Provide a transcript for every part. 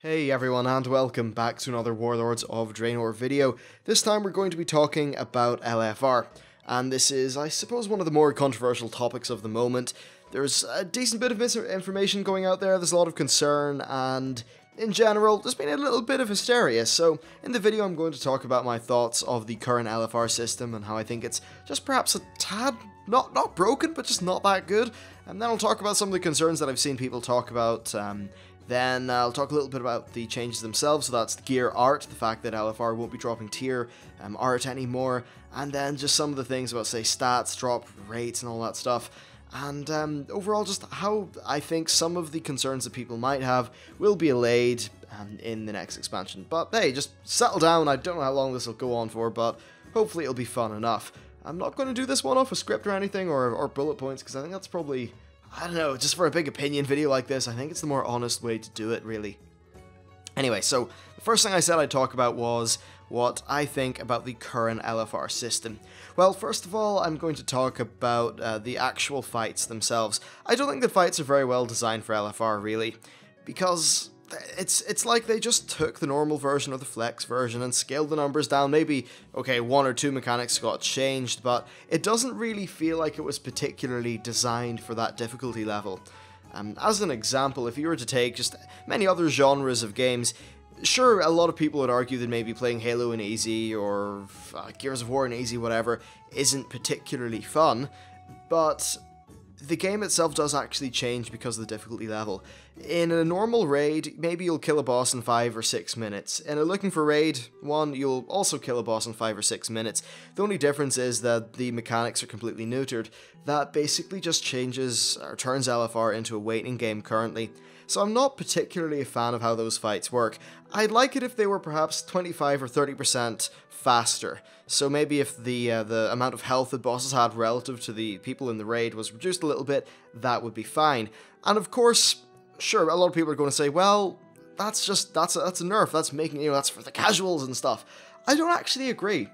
Hey everyone, and welcome back to another Warlords of Draenor video. This time we're going to be talking about LFR, and this is, I suppose, one of the more controversial topics of the moment. There's a decent bit of misinformation going out there, there's a lot of concern, and in general, there's been a little bit of hysteria. So in the video I'm going to talk about my thoughts of the current LFR system and how I think it's just perhaps a tad, not broken, but just not that good. And then I'll talk about some of the concerns that I've seen people talk about. Then I'll talk a little bit about the changes themselves, so that's the gear art, the fact that LFR won't be dropping tier art anymore, and then just some of the things about, say, stats, drop rates, and all that stuff. And overall, just how I think some of the concerns that people might have will be allayed in the next expansion. But hey, just settle down. I don't know how long this will go on for, but hopefully it'll be fun enough. I'm not going to do this one off a script or anything, or bullet points, because I think that's probably, I don't know, just for a big opinion video like this, I think it's the more honest way to do it, really. Anyway, so the first thing I said I'd talk about was what I think about the current LFR system. Well, first of all, I'm going to talk about the actual fights themselves. I don't think the fights are very well designed for LFR, really, because it's like they just took the normal version of the flex version and scaled the numbers down. Maybe, okay, one or two mechanics got changed, but it doesn't really feel like it was particularly designed for that difficulty level. As an example, if you were to take just many other genres of games, sure, a lot of people would argue that maybe playing Halo in easy or Gears of War in easy, whatever, isn't particularly fun, but the game itself does actually change because of the difficulty level. In a normal raid, maybe you'll kill a boss in 5 or 6 minutes. In a looking for raid 1, you'll also kill a boss in 5 or 6 minutes. The only difference is that the mechanics are completely neutered. That basically just changes, or turns LFR into a waiting game currently. So I'm not particularly a fan of how those fights work. I'd like it if they were perhaps 25 or 30% faster. So maybe if the amount of health that bosses had relative to the people in the raid was reduced a little bit, that would be fine. And of course, sure, a lot of people are going to say, well, that's a nerf, that's making, that's for the casuals and stuff. I don't actually agree.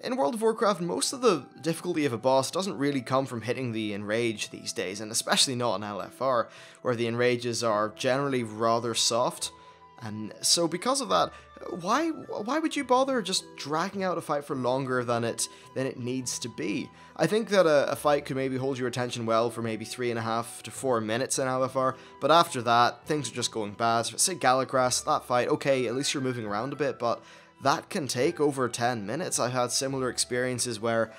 In World of Warcraft, most of the difficulty of a boss doesn't really come from hitting the enrage these days, and especially not in LFR, where the enrages are generally rather soft. And so because of that, why would you bother just dragging out a fight for longer than it needs to be? I think that a fight could maybe hold your attention well for maybe 3.5 to 4 minutes in LFR, but after that, things are just going bad. Say Galacrass, that fight, okay, at least you're moving around a bit, but that can take over 10 minutes. I've had similar experiences where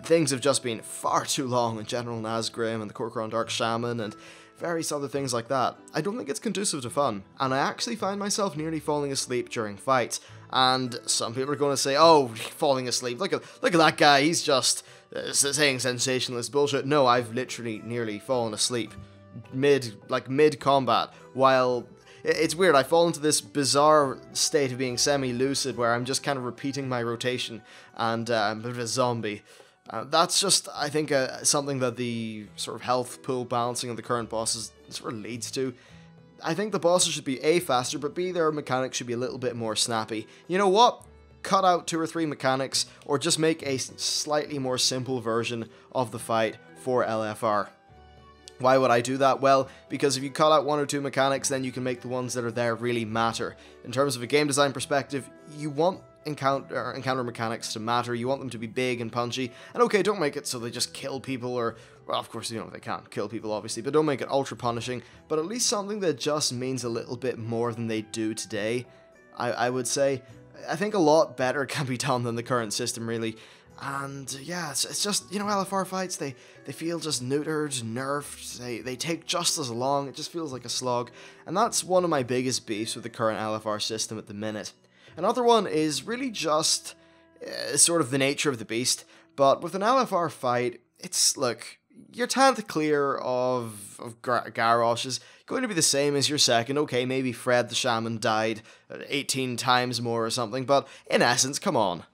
things have just been far too long in General Nazgrim and the Corcoran Dark Shaman and various other things like that. I don't think it's conducive to fun, and I actually find myself nearly falling asleep during fights. And some people are going to say, oh, falling asleep, look at that guy, he's just saying sensationalist bullshit. No, I've literally nearly fallen asleep mid-combat, while it's weird, I fall into this bizarre state of being semi-lucid where I'm just kind of repeating my rotation, and I'm a bit of a zombie. That's just, I think, something that the sort of health pool balancing of the current bosses sort of leads to. I think the bosses should be A, faster, but B, their mechanics should be a little bit more snappy. You know what? Cut out 2 or 3 mechanics, or just make a slightly more simple version of the fight for LFR. Why would I do that? Well, because if you cut out 1 or 2 mechanics, then you can make the ones that are there really matter. In terms of a game design perspective, you want encounter mechanics to matter, you want them to be big and punchy, and okay, don't make it so they just kill people, or, well, of course, they can't kill people, obviously, but don't make it ultra punishing, but at least something that just means a little bit more than they do today, I would say. I think a lot better can be done than the current system, really. And yeah, it's just, LFR fights, they feel just neutered, nerfed, they take just as long, it just feels like a slog, and that's one of my biggest beefs with the current LFR system at the minute. Another one is really just sort of the nature of the beast, but with an LFR fight, it's, look, your 10th clear of Garrosh is going to be the same as your second. Okay, maybe Fred the Shaman died 18 times more or something, but in essence, come on.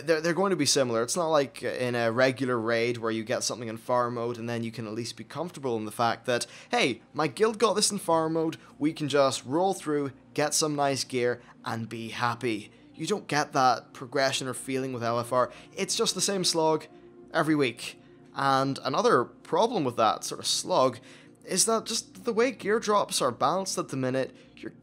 They're going to be similar. It's not like in a regular raid where you get something in farm mode and then you can at least be comfortable in the fact that, hey, my guild got this in farm mode, we can just roll through, get some nice gear, and be happy. You don't get that progression or feeling with LFR. It's just the same slog every week. And another problem with that sort of slog is that just the way gear drops are balanced at the minute, you're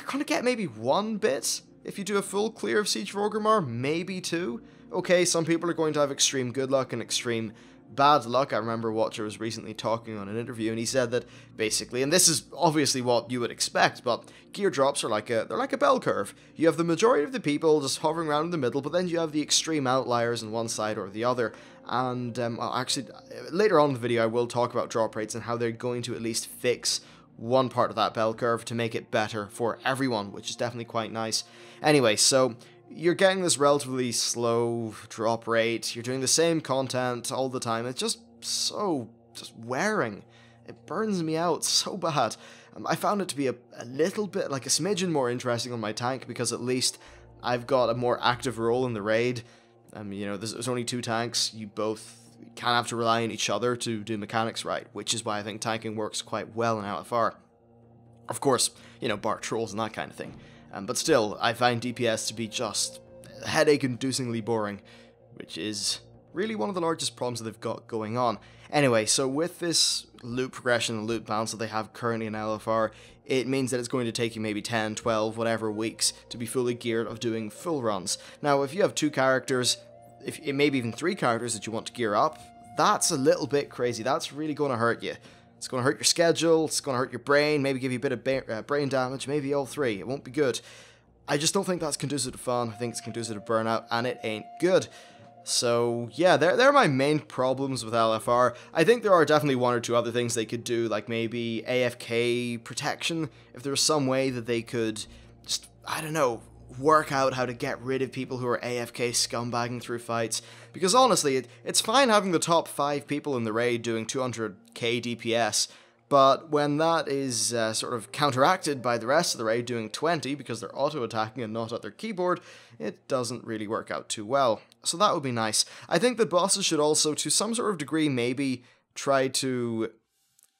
gonna get maybe 1 bit if you do a full clear of Siege of Orgrimmar, maybe 2. Okay, some people are going to have extreme good luck and extreme bad luck. I remember Watcher was recently talking on an interview, and he said that basically, and this is obviously what you would expect, but gear drops are they're like a bell curve. You have the majority of the people just hovering around in the middle, but then you have the extreme outliers on one side or the other. And actually, later on in the video, I will talk about drop rates and how they're going to at least fix one part of that bell curve to make it better for everyone, which is definitely quite nice. Anyway, so you're getting this relatively slow drop rate, you're doing the same content all the time, it's just wearing. It burns me out so bad. I found it to be a little bit, like a smidgen more interesting on my tank, because at least I've got a more active role in the raid. You know, there's only 2 tanks, you both kind of have to rely on each other to do mechanics right, which is why I think tanking works quite well in LFR. Of course, you know, bar trolls and that kind of thing. But still, I find DPS to be just headache-inducingly boring, which is really one of the largest problems that they've got going on. Anyway, so with this loot progression and loot balance that they have currently in LFR, it means that it's going to take you maybe 10, 12, whatever weeks to be fully geared of doing full runs. Now, if you have 2 characters, maybe even 3 characters that you want to gear up, that's a little bit crazy. That's really going to hurt you. It's going to hurt your schedule, it's going to hurt your brain, maybe give you a bit of brain damage, maybe all 3. It won't be good. I just don't think that's conducive to fun. I think it's conducive to burnout, and it ain't good. So, yeah, they're my main problems with LFR. I think there are definitely 1 or 2 other things they could do, like maybe AFK protection. If there was some way that they could just, I don't know, work out how to get rid of people who are AFK scumbagging through fights. Because honestly, it's fine having the top 5 people in the raid doing 200k DPS, but when that is sort of counteracted by the rest of the raid doing 20 because they're auto-attacking and not at their keyboard, it doesn't really work out too well. So that would be nice. I think the bosses should also, to some sort of degree, maybe try to,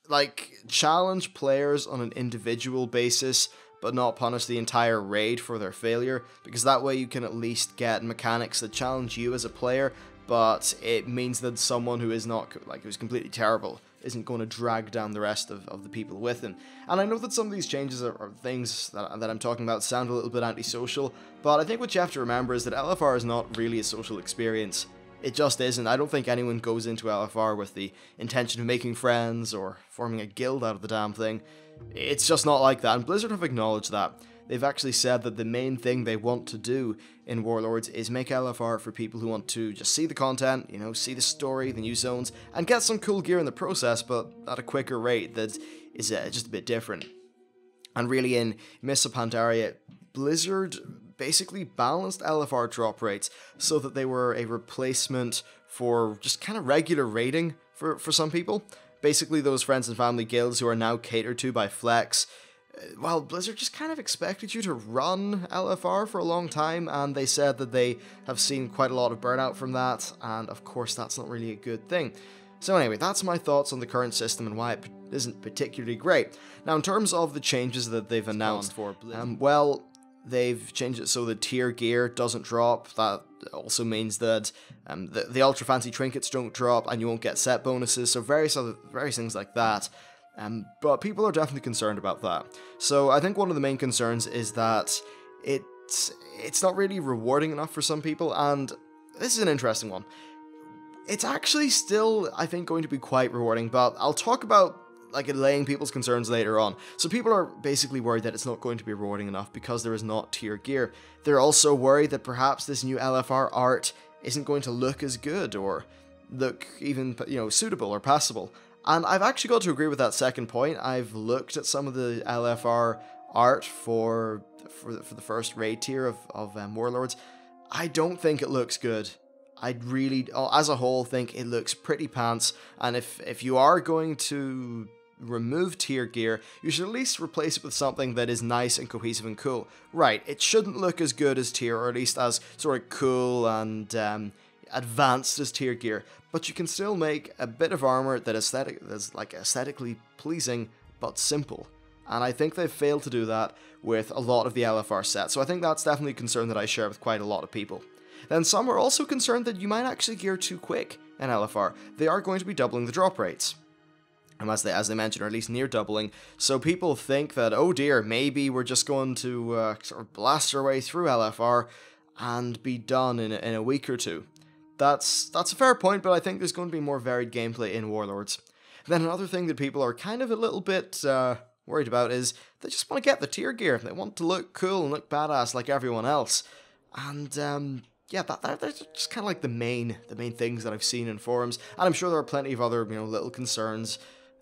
like, challenge players on an individual basis, but not punish the entire raid for their failure, because that way you can at least get mechanics that challenge you as a player, but it means that someone who is not, like, who's completely terrible isn't going to drag down the rest of the people with him. And I know that some of these changes are things that I'm talking about sound a little bit antisocial, but I think what you have to remember is that LFR is not really a social experience. It just isn't. I don't think anyone goes into LFR with the intention of making friends or forming a guild out of the damn thing. It's just not like that, and Blizzard have acknowledged that. They've actually said that the main thing they want to do in Warlords is make LFR for people who want to just see the content, you know, see the story, the new zones, and get some cool gear in the process, but at a quicker rate that is just a bit different. And really, in Mists of Pandaria, Blizzard basically balanced LFR drop rates so that they were a replacement for just kind of regular raiding for some people. Basically, those friends and family guilds who are now catered to by Flex. Well, Blizzard just kind of expected you to run LFR for a long time, and they said that they have seen quite a lot of burnout from that, and of course that's not really a good thing. So anyway, that's my thoughts on the current system and why it isn't particularly great. Now, in terms of the changes that they've announced for Blizzard, well, they've changed it so the tier gear doesn't drop. That also means that the ultra fancy trinkets don't drop, and you won't get set bonuses, so various things like that. But people are definitely concerned about that. So I think one of the main concerns is that it's not really rewarding enough for some people, and this is an interesting one. It's actually still, I think, going to be quite rewarding, but I'll talk about like allaying people's concerns later on. So people are basically worried that it's not going to be rewarding enough because there is not tier gear. They're also worried that perhaps this new LFR art isn't going to look as good or look even, you know, suitable or passable. And I've actually got to agree with that second point. I've looked at some of the LFR art for the first raid tier of Warlords. I don't think it looks good. I really, as a whole, think it looks pretty pants. And if you are going to remove tier gear, you should at least replace it with something that is nice and cohesive and cool. Right, it shouldn't look as good as tier, or at least as sort of cool and advanced as tier gear, but you can still make a bit of armor that's like aesthetically pleasing but simple. And I think they've failed to do that with a lot of the LFR set, so I think that's definitely a concern that I share with quite a lot of people. Then some are also concerned that you might actually gear too quick in LFR. They are going to be doubling the drop rates. as they mentioned, or at least near doubling. So people think that, oh dear, maybe we're just going to sort of blast our way through LFR and be done in a week or two. That's a fair point, but I think there's going to be more varied gameplay in Warlords. Then another thing that people are kind of a little bit worried about is they just want to get the tier gear. They want to look cool and look badass like everyone else. And yeah, that's just kind of like the main things that I've seen in forums. And I'm sure there are plenty of other, little concerns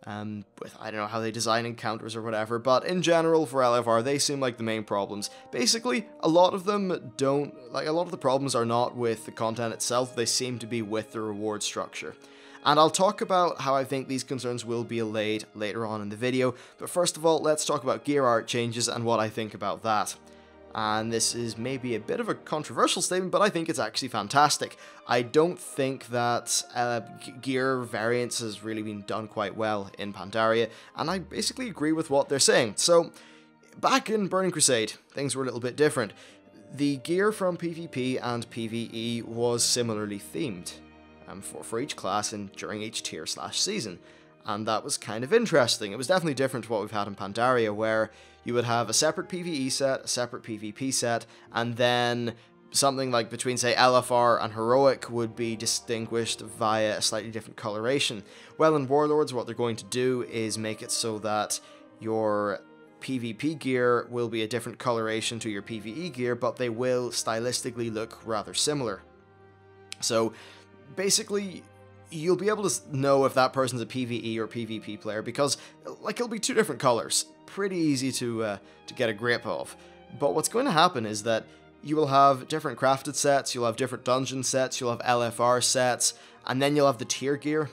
with, I don't know, how they design encounters or whatever, but in general for LFR, they seem like the main problems. Basically, a lot of them don't, like, a lot of the problems are not with the content itself, they seem to be with the reward structure. And I'll talk about how I think these concerns will be allayed later on in the video, but first of all, let's talk about gear art changes and what I think about that. And this is maybe a bit of a controversial statement, but I think it's actually fantastic. I don't think that gear variants has really been done quite well in Pandaria, and I basically agree with what they're saying. So, back in Burning Crusade, things were a little bit different. The gear from PvP and PvE was similarly themed for each class and during each tier/season. And that was kind of interesting. It was definitely different to what we've had in Pandaria, where you would have a separate PvE set, a separate PvP set, and then something like between, say, LFR and Heroic would be distinguished via a slightly different coloration. Well, in Warlords, what they're going to do is make it so that your PvP gear will be a different coloration to your PvE gear, but they will stylistically look rather similar. So, basically, you'll be able to know if that person's a PvE or PvP player because, like, it'll be two different colors. Pretty easy to get a grip of. But what's going to happen is that you will have different crafted sets, you'll have different dungeon sets, you'll have LFR sets, and then you'll have the tier gear.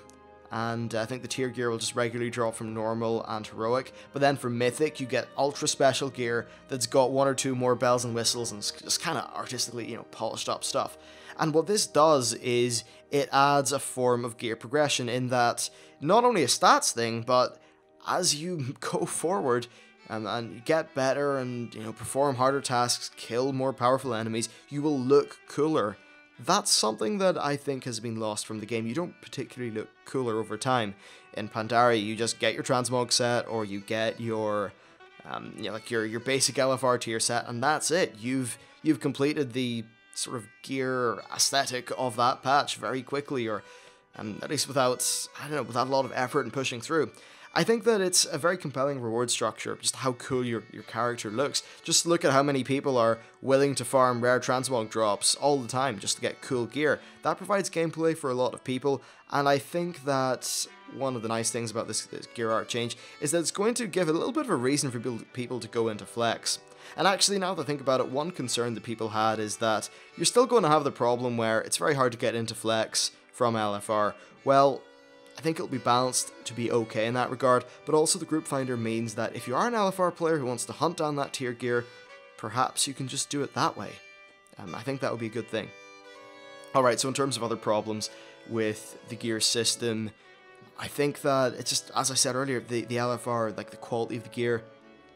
And I think the tier gear will just regularly drop from normal and heroic. But then for mythic, you get ultra special gear that's got one or two more bells and whistles and just kind of artistically, polished up stuff. And what this does is it adds a form of gear progression in that not only a stats thing, but as you go forward and you get better and perform harder tasks, kill more powerful enemies, you will look cooler. That's something that I think has been lost from the game. You don't particularly look cooler over time. In Pandaria, you just get your transmog set or you get your your basic LFR tier set, and that's it. You've completed the sort of gear aesthetic of that patch very quickly, or at least without a lot of effort and pushing through. I think that it's a very compelling reward structure, just how cool your character looks. Just look at how many people are willing to farm rare transmog drops all the time just to get cool gear. That provides gameplay for a lot of people, and I think that one of the nice things about this gear art change is that it's going to give a little bit of a reason for people to go into flex. And actually, now that I think about it, one concern that people had is that you're still going to have the problem where it's very hard to get into flex from LFR. Well, I think it'll be balanced to be okay in that regard, but also the group finder means that if you are an LFR player who wants to hunt down that tier gear, perhaps you can just do it that way. I think that would be a good thing. Alright, so in terms of other problems with the gear system, I think that it's just, as I said earlier, the LFR, like the quality of the gear,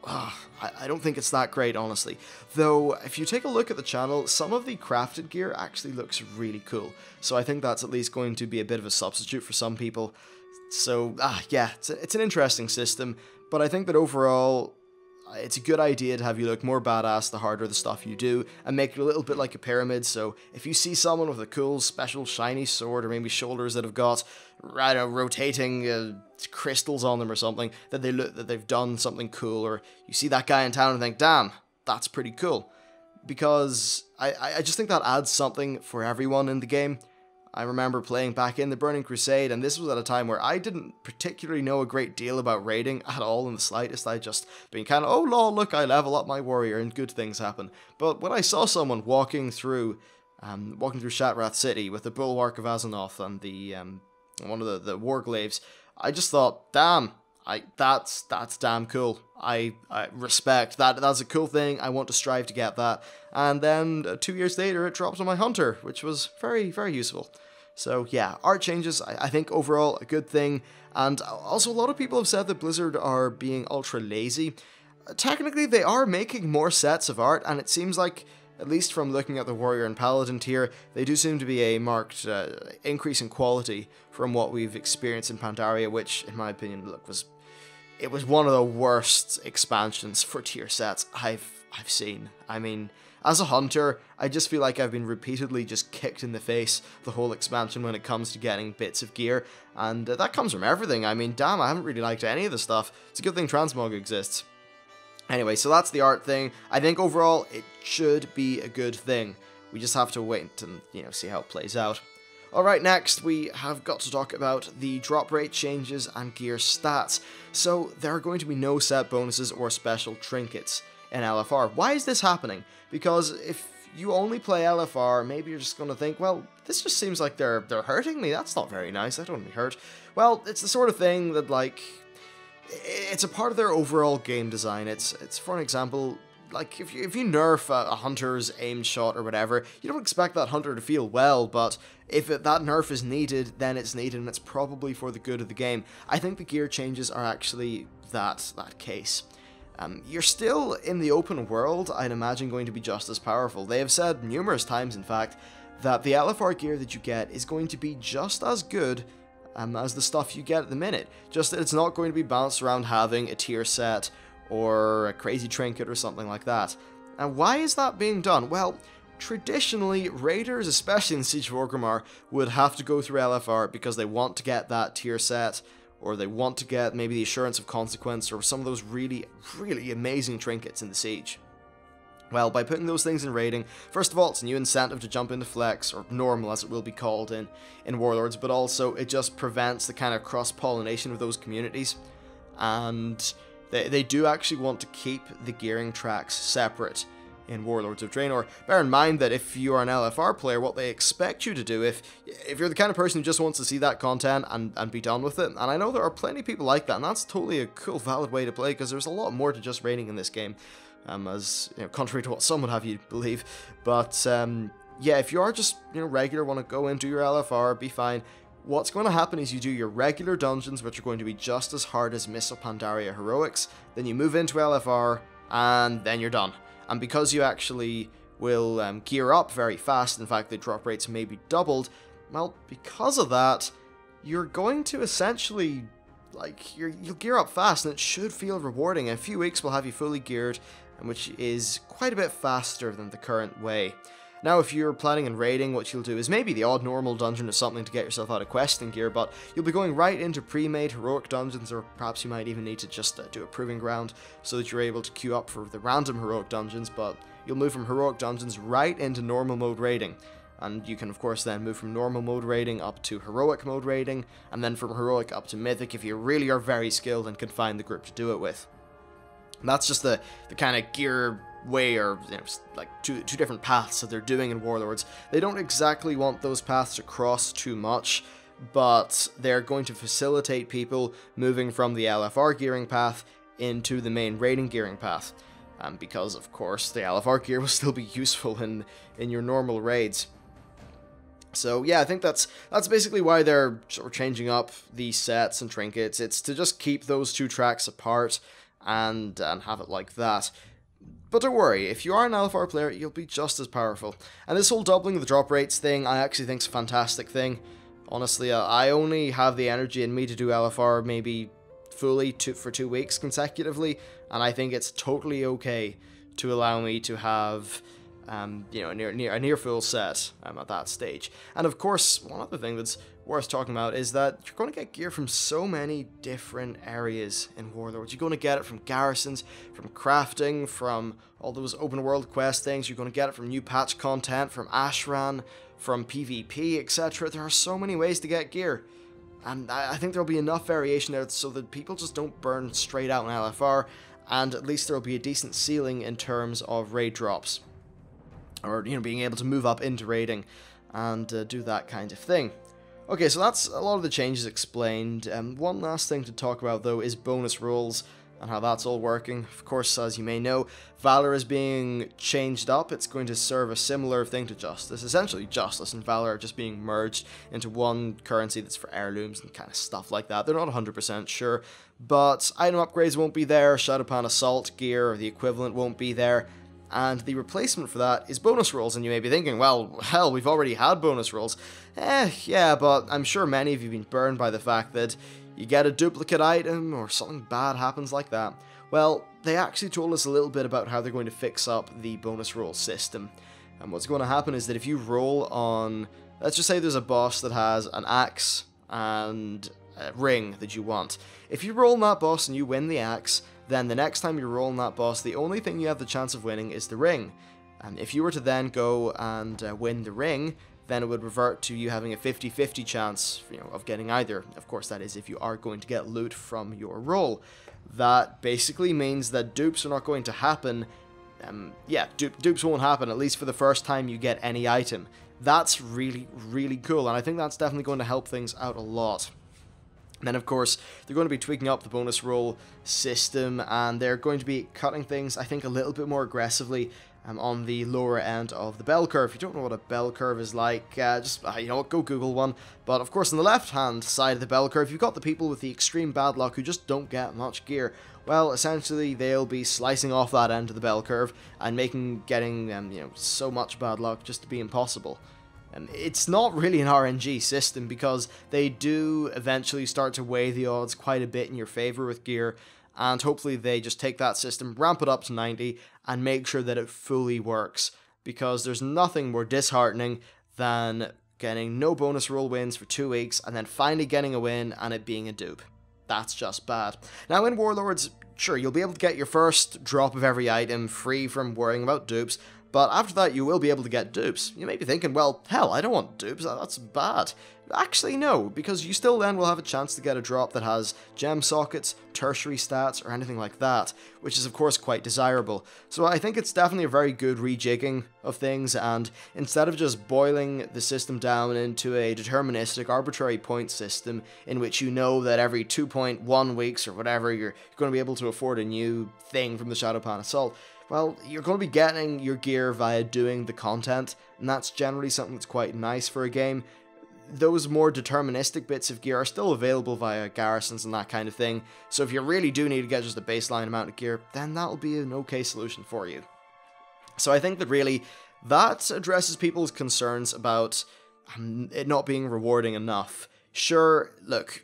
I don't think it's that great, honestly. Though, if you take a look at the channel, some of the crafted gear actually looks really cool. So I think that's at least going to be a bit of a substitute for some people. So, yeah, it's an interesting system. But I think that overall, it's a good idea to have you look more badass the harder the stuff you do, and make it a little bit like a pyramid. So if you see someone with a cool, special, shiny sword, or maybe shoulders that have got, I don't know, rotating crystals on them or something, that they've done something cool, or you see that guy in town and think, damn, that's pretty cool. Because I just think that adds something for everyone in the game. I remember playing back in the Burning Crusade, and this was at a time where I didn't particularly know a great deal about raiding at all in the slightest. I'd just been kind of, oh lol, look, I level up my warrior and good things happen. But when I saw someone walking through Shatrath City with the Bulwark of Azeroth and the one of the Warglaives, I just thought, damn, that's damn cool. I respect that. That's a cool thing. I want to strive to get that. And then 2 years later, it dropped on my hunter, which was very, very useful. So yeah, art changes, I think overall a good thing. And also a lot of people have said that Blizzard are being ultra lazy. Technically, they are making more sets of art, and it seems like at least from looking at the Warrior and Paladin tier, they do seem to be a marked increase in quality from what we've experienced in Pandaria, which, in my opinion, look, it was one of the worst expansions for tier sets I've seen. I mean, as a hunter, I just feel like I've been repeatedly just kicked in the face the whole expansion when it comes to getting bits of gear, and that comes from everything. I mean, damn, I haven't really liked any of the stuff. It's a good thing transmog exists. Anyway, so that's the art thing. I think overall, it should be a good thing. We just have to wait and, see how it plays out. Alright, next we have got to talk about the drop rate changes and gear stats. So, there are going to be no set bonuses or special trinkets in LFR. Why is this happening? Because if you only play LFR, maybe you're just going to think, well, this just seems like they're hurting me. That's not very nice. I don't want to be hurt. Well, it's the sort of thing that, like, it's a part of their overall game design. It's for an example, like, if you nerf a hunter's aimed shot or whatever, you don't expect that hunter to feel well, but if that nerf is needed, then it's needed, and it's probably for the good of the game. I think the gear changes are actually that case. You're still in the open world, I'd imagine, going to be just as powerful. They have said numerous times, in fact, that the LFR gear that you get is going to be just as good as the stuff you get at the minute. Just that it's not going to be balanced around having a tier set or a crazy trinket or something like that. And why is that being done? Well, traditionally, raiders, especially in Siege of Orgrimmar, would have to go through LFR because they want to get that tier set, or they want to get maybe the Assurance of Consequence, or some of those really, really amazing trinkets in the Siege. Well, by putting those things in raiding, first of all, it's a new incentive to jump into Flex, or Normal as it will be called in Warlords, but also it just prevents the kind of cross-pollination of those communities, and they do actually want to keep the gearing tracks separate in Warlords of Draenor. Bear in mind that if you are an LFR player, what they expect you to do, if you're the kind of person who just wants to see that content and be done with it, and I know there are plenty of people like that, and that's totally a cool, valid way to play, because there's a lot more to just raiding in this game, as contrary to what some would have you believe. But yeah, if you are just regular, want to go in, do your LFR, be fine. What's going to happen is you do your regular dungeons, which are going to be just as hard as Mists of Pandaria Heroics, then you move into LFR, and then you're done. And because you actually will gear up very fast, in fact the drop rates may be doubled, well, because of that, you're going to essentially, like, you'll gear up fast, and it should feel rewarding. In a few weeks we'll have you fully geared, which is quite a bit faster than the current way. Now, if you're planning on raiding, what you'll do is maybe the odd normal dungeon or something to get yourself out of questing gear, but you'll be going right into pre-made heroic dungeons, or perhaps you might even need to just do a proving ground so that you're able to queue up for the random heroic dungeons, but you'll move from heroic dungeons right into normal mode raiding. And you can, of course, then move from normal mode raiding up to heroic mode raiding, and then from heroic up to mythic if you really are very skilled and can find the group to do it with. And that's just the kind of gear way, or like two different paths that they're doing in Warlords. They don't exactly want those paths to cross too much, but they're going to facilitate people moving from the LFR gearing path into the main raiding gearing path, because of course the LFR gear will still be useful in your normal raids. So yeah, I think that's basically why they're sort of changing up these sets and trinkets. It's to just keep those two tracks apart and have it like that. But don't worry, if you are an LFR player, you'll be just as powerful. And this whole doubling of the drop rates thing, I actually think is a fantastic thing. Honestly, I only have the energy in me to do LFR maybe fully for 2 weeks consecutively, and I think it's totally okay to allow me to have a near full set at that stage. And of course, one other thing that's worth talking about is that you're going to get gear from so many different areas in Warlords. You're going to get it from garrisons, from crafting, from all those open world quest things. You're going to get it from new patch content, from Ashran, from PvP, etc. There are so many ways to get gear, and I think there'll be enough variation there so that people just don't burn straight out in LFR, and at least there'll be a decent ceiling in terms of raid drops, or being able to move up into raiding and do that kind of thing. Okay, so that's a lot of the changes explained. One last thing to talk about, though, is bonus rules and how that's all working. Of course, as you may know, Valor is being changed up. It's going to serve a similar thing to Justice. Essentially, Justice and Valor are just being merged into one currency that's for heirlooms and kind of stuff like that. They're not 100% sure, but item upgrades won't be there, Shadowpan Assault gear or the equivalent won't be there. And the replacement for that is bonus rolls, and you may be thinking, well, hell, we've already had bonus rolls. Yeah, but I'm sure many of you have been burned by the fact that you get a duplicate item or something bad happens like that. Well, they actually told us a little bit about how they're going to fix up the bonus roll system. And what's going to happen is that if you roll on, let's just say there's a boss that has an axe and a ring that you want. If you roll on that boss and you win the axe, then the next time you roll on that boss, the only thing you have the chance of winning is the ring. And if you were to then go and win the ring, then it would revert to you having a 50-50 chance, of getting either. Of course, that is if you are going to get loot from your roll. That basically means that dupes are not going to happen. Dupes won't happen, at least for the first time you get any item. That's really, really cool, and I think that's definitely going to help things out a lot. And then, of course, they're going to be tweaking up the bonus roll system, and they're going to be cutting things, I think, a little bit more aggressively on the lower end of the bell curve. If you don't know what a bell curve is like, go Google one. But, of course, on the left-hand side of the bell curve, you've got the people with the extreme bad luck who just don't get much gear. Well, essentially, they'll be slicing off that end of the bell curve and getting so much bad luck just to be impossible. It's not really an RNG system because they do eventually start to weigh the odds quite a bit in your favor with gear, and hopefully they just take that system, ramp it up to 90, and make sure that it fully works, because there's nothing more disheartening than getting no bonus roll wins for 2 weeks and then finally getting a win and it being a dupe. That's just bad. Now in Warlords, sure, you'll be able to get your first drop of every item free from worrying about dupes, but after that you will be able to get dupes. You may be thinking, well, hell, I don't want dupes, that's bad. Actually, no, because you still then will have a chance to get a drop that has gem sockets, tertiary stats, or anything like that, which is of course quite desirable. So I think it's definitely a very good rejigging of things, and instead of just boiling the system down into a deterministic arbitrary point system in which you know that every 2.1 weeks or whatever you're going to be able to afford a new thing from the Shadowpan Assault, well, you're going to be getting your gear via doing the content, and that's generally something that's quite nice for a game. Those more deterministic bits of gear are still available via garrisons and that kind of thing, so if you really do need to get just a baseline amount of gear, then that'll be an okay solution for you. So I think that really, that addresses people's concerns about it not being rewarding enough. Sure, look,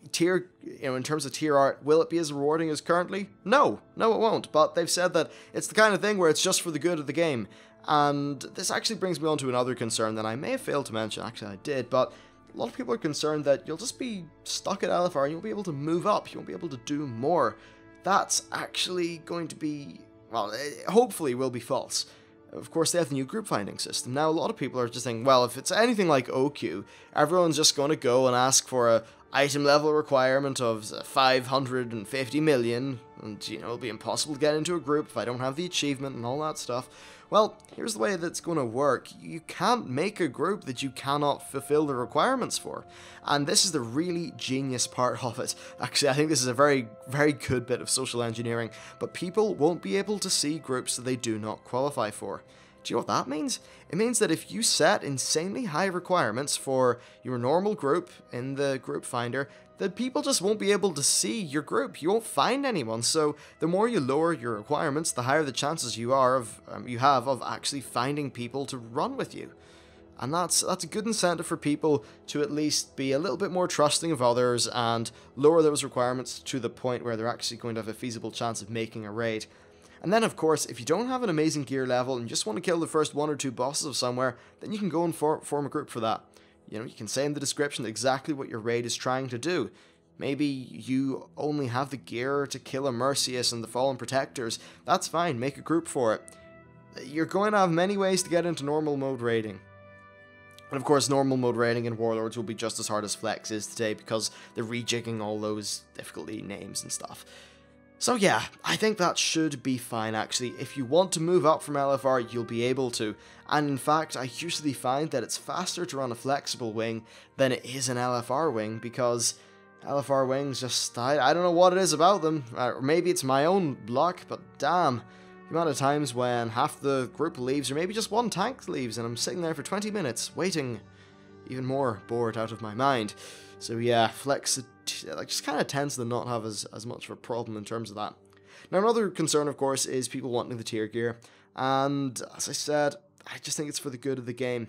in terms of tier art, will it be as rewarding as currently? No, it won't, but they've said that it's the kind of thing where it's just for the good of the game. And this actually brings me on to another concern that I may have failed to mention, actually I did, but a lot of people are concerned that you'll just be stuck at LFR and you won't be able to move up, you won't be able to do more. That's actually going to be, well, it hopefully will be false. Of course, they have the new group finding system. Now, a lot of people are just thinking, well, if it's anything like OQ, everyone's just going to go and ask for a item level requirement of 550 million, and, it'll be impossible to get into a group if I don't have the achievement and all that stuff. Well, here's the way that's going to work. You can't make a group that you cannot fulfill the requirements for. And this is the really genius part of it. Actually, I think this is a very, very good bit of social engineering, but people won't be able to see groups that they do not qualify for. Do you know what that means? It means that if you set insanely high requirements for your normal group in the group finder, that people just won't be able to see your group. You won't find anyone. So the more you lower your requirements, the higher the chances you have of actually finding people to run with you. And that's a good incentive for people to at least be a little bit more trusting of others and lower those requirements to the point where they're actually going to have a feasible chance of making a raid. And then, of course, if you don't have an amazing gear level and you just want to kill the first 1 or 2 bosses of somewhere, then you can go and form a group for that. You can say in the description exactly what your raid is trying to do. Maybe you only have the gear to kill a Mercius and the Fallen Protectors. That's fine, make a group for it. You're going to have many ways to get into normal mode raiding. And of course, normal mode raiding in Warlords will be just as hard as Flex is today because they're rejigging all those difficulty names and stuff. So yeah, I think that should be fine actually. If you want to move up from LFR, you'll be able to. And in fact, I usually find that it's faster to run a flexible wing than it is an LFR wing, because LFR wings just, I don't know what it is about them. Or maybe it's my own luck, but damn. The amount of times when half the group leaves, or maybe just one tank leaves, and I'm sitting there for 20 minutes, waiting, even more bored out of my mind. So yeah, Flex just kind of tends to not have as much of a problem in terms of that. Now another concern, of course, is people wanting the tier gear. and as I said, I just think it's for the good of the game,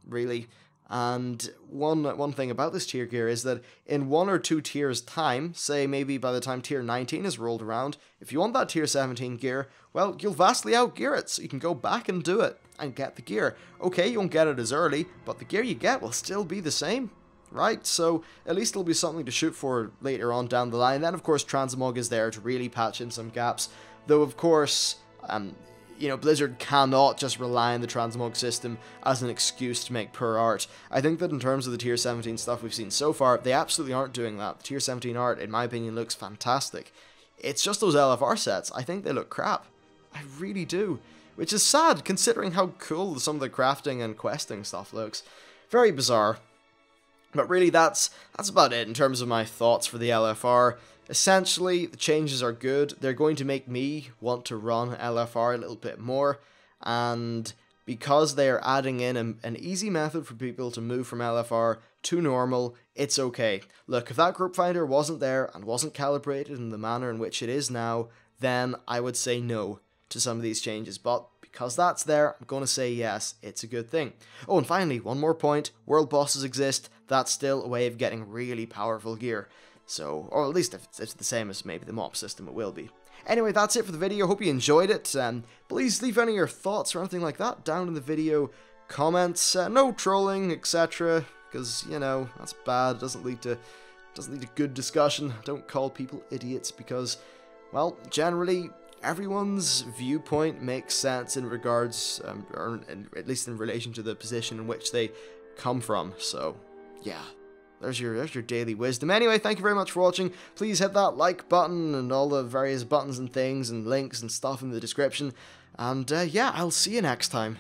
really. And one thing about this tier gear is that in 1 or 2 tiers time, say maybe by the time tier 19 is rolled around, if you want that tier 17 gear, well, you'll vastly outgear it, so you can go back and do it and get the gear. Okay, you won't get it as early, but the gear you get will still be the same, right? So at least it'll be something to shoot for later on down the line. Then of course Transmog is there to really patch in some gaps, though of course, you know, Blizzard cannot just rely on the transmog system as an excuse to make poor art. I think that in terms of the tier 17 stuff we've seen so far, they absolutely aren't doing that. The tier 17 art, in my opinion, looks fantastic. It's just those LFR sets, I think they look crap. I really do. Which is sad, considering how cool some of the crafting and questing stuff looks. Very bizarre. But really, that's about it in terms of my thoughts for the LFR. Essentially, the changes are good. They're going to make me want to run LFR a little bit more, and because they are adding in an easy method for people to move from LFR to normal, it's okay. Look, if that group finder wasn't there and wasn't calibrated in the manner in which it is now, then I would say no to some of these changes, but because that's there, I'm going to say yes, it's a good thing. Oh, and finally, one more point, world bosses exist. That's still a way of getting really powerful gear. So, or at least if it's the same as maybe the mop system, it will be. Anyway, that's it for the video. Hope you enjoyed it. Please leave any of your thoughts or anything like that down in the video comments. No trolling, etc. Because, you know, that's bad. It doesn't lead to good discussion. Don't call people idiots because, well, generally everyone's viewpoint makes sense in regards, or at least in relation to the position in which they come from. So, yeah. There's your daily wisdom. Anyway, thank you very much for watching. Please hit that like button and all the various buttons and things and links and stuff in the description. And yeah, I'll see you next time.